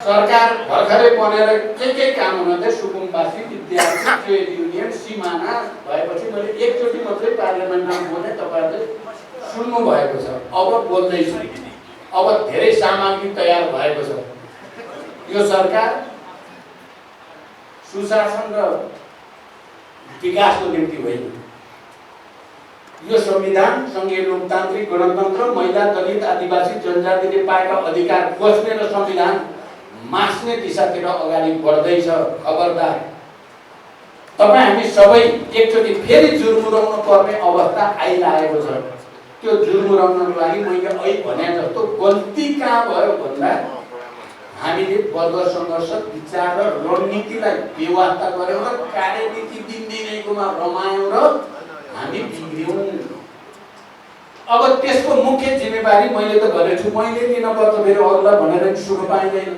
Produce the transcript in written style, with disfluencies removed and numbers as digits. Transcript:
सरकार भर्खरै बनेर के काम हुँदै सुकुम्बासी विद्यार्थी ट्रेड युनियन सिमाना भएपछि मैले एकचोटि मात्रै पार्लियामेन्टमा बोले, तपाईहरुले सुन्नु भएको छ। अब बोल्दैछु, अब धेरै सामग्री तयार भएको छ। यो सरकार सुशासन र विकासको निम्ति होइन। यो संविधान संघीय लोकतान्त्रिक गणतन्त्र, महिला, दलित, आदिवासी, जनजातिले पाएका अधिकार खोज्ने र संविधान मास्ने दिशातिर अगाडि बढ्दैछ। खबरदार, तपाई हामी सबै एकचोटि फेरि जुर्मुराउनु पर्ने अवस्था आइरहेको छ। त्यो जुर्मुराउनको लागि मैले अहिले भने जस्तो गल्ती कहाँ भयो भन्दा हामीले वर्ग संघर्ष विचार र रणनीतिलाई बेवास्ता गर्यौं र कार्यनीति दिनदिनैकोमा रमायौं र हामी बिग्रियौं। अब त्यसको मुख्य जिम्मेवारी मैले त गरेछु, मैले लिन पर्छ, फेरि अरूलाई भनेर सुन्न पाइँदैन।